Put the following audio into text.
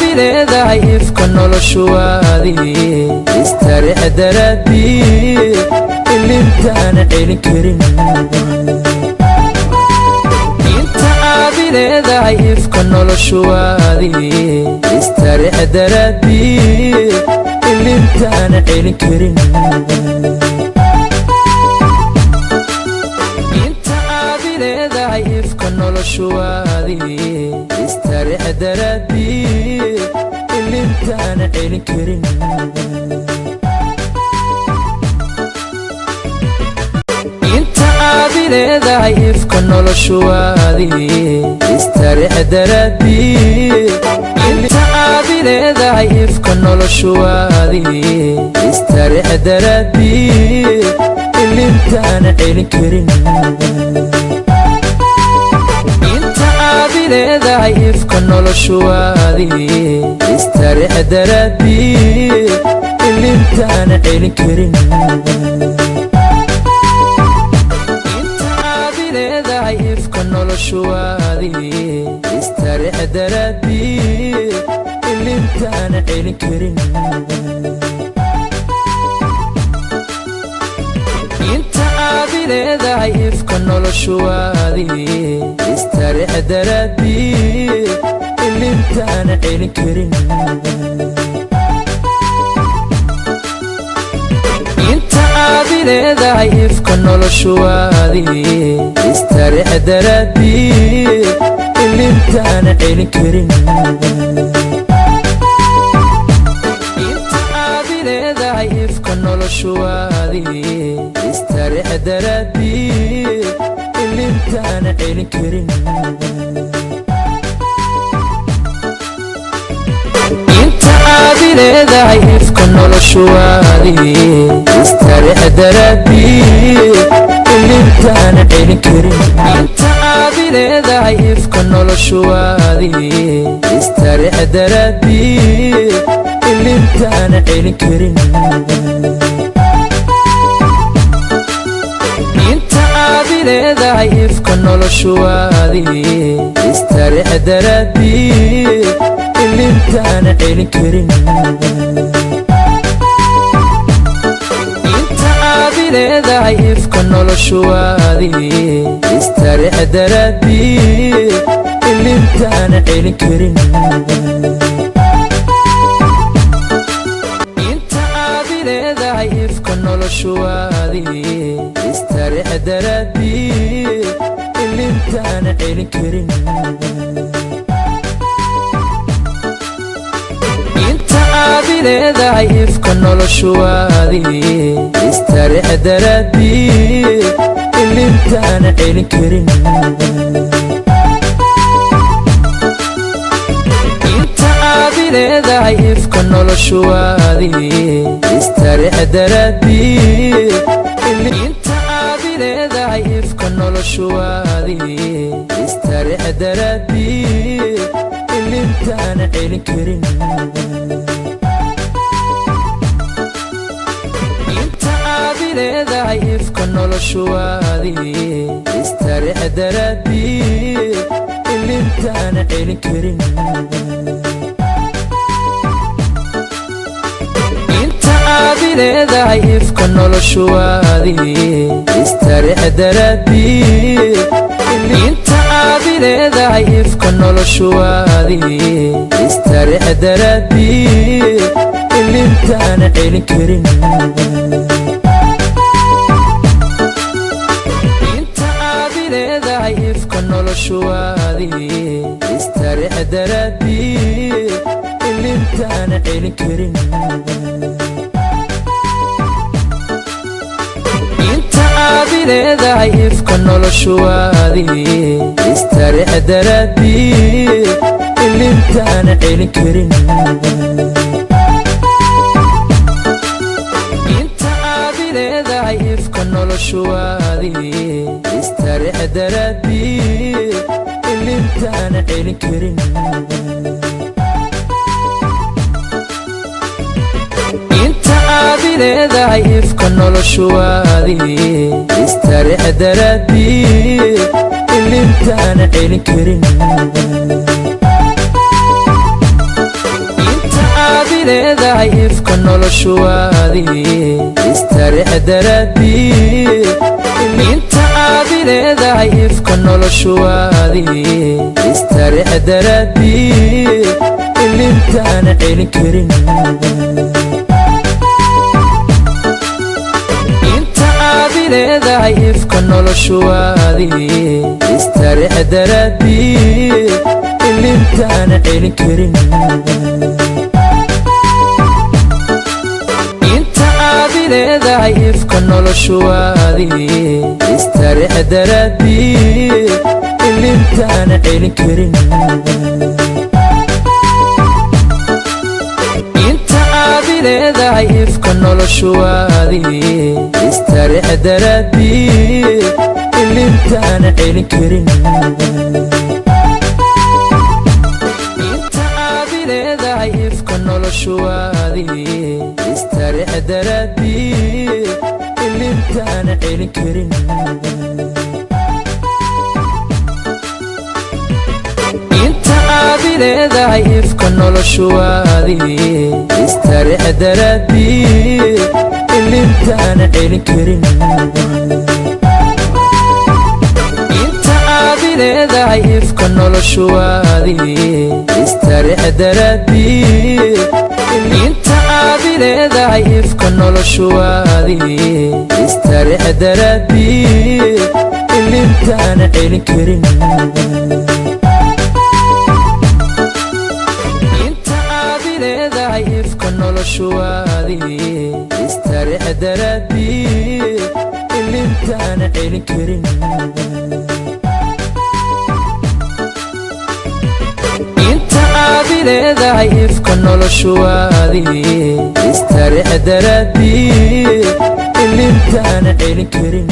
leedahay ifka noloshuwaadii istariix daraadii ilintaana celin karin inta aad leedahay ifka noloshuwaadii istariix daraadii ilintaana celin karin inta aad leedahay ifka noloshuwaadii istariix daraadii ilintaana celin karin inta aad leedahay ifka noloshuwaadii istariix daraadii inta aad leedahay ifka noloshuwaadii istariix daraadii ilintaana celin karin inta aad leedahay ifka noloshuwaadii istariix daraadii ilintaana celin karin inta aad leedahay ifka noloshuwaadii istariix daraadii ilintaana celin karin inta aad leedahay ifka noloshuwaadii istariix daraadii ilintaana celin karin inta aad leedahay ifka noloshuwaadii istariix daraadii ilintaana celin karin inta aad leedahay ifka noloshuwaadii istariix daraadii ilintaana celin karin inta aad leedahay ifka noloshuwaadii istariix daraadii ilintaana celin karin inta aad leedahay ifka noloshuwaadii istariix daraadii ilintaana celin karin inta aad leedahay ifka noloshuwaadii istariix daraadii ilintaana celin karin inta aad leedahay ifka noloshuwaadii istariix daraadii ilintaana celin karin inta aad leedahay ifka noloshuwaadii istariix daraadii ilintaana celin karin inta aad leedahay ifka noloshuwaadii istariix daraadii ilintaana celin karin inta aad leedahay ifka noloshuwaadii istariix daraadii inta aad leedahay ifka noloshuwaadii istariix daraadii ilintaana celin karin inta aad leedahay ifka noloshuwaadii istariix daraadii ilintaana celin karin inta aad leedahay ifka noloshuwaadii istariix daraadii inta aad leedahay ifka noloshuwaadii istariix daraadii ilintaana celin karin inta aad leedahay ifka noloshuwaadii istariix daraadii ilintaana celin karin inta aad leedahay ifka noloshuwaadii istariix daraadii ilintaana celin karin inta aad leedahay ifka noloshuwaadii istariix daraadii ilintaana celin karin inta aad leedahay ifka noloshuwaadii istariix daraadii ilintaana celin karin leedahay ifka noloshu waadii istarix daraadii inta aad leedahay ifka noloshu waadii istarix daraadii ilintaan celin karin inta aad leedahay ifka noloshu waadii istarix daraadii ilintaan celin karin leedahay ifka noloshu waadii istarix daraadii ilintaan celin karin inta aad leedahay ifka noloshu waadii istarix daraadii ilintaan celin karin inta aad leedahay ifka noloshu waadii istarix daraadii ilintaan celin karin inta aad leedahay ifka noloshu waadii istarix daraadii ilintaan celin karin inta aad leedahay ifka noloshu waadii istarix daraadii inta aad leedahay ifka noloshu waadii istarix daraadii ilintaan celin karin inta aad leedahay ifka noloshu waadii istarix daraadii ilintaan celin karin inta aad leedahay ifka noloshu waadii istarix daraadii ilintaan celin karin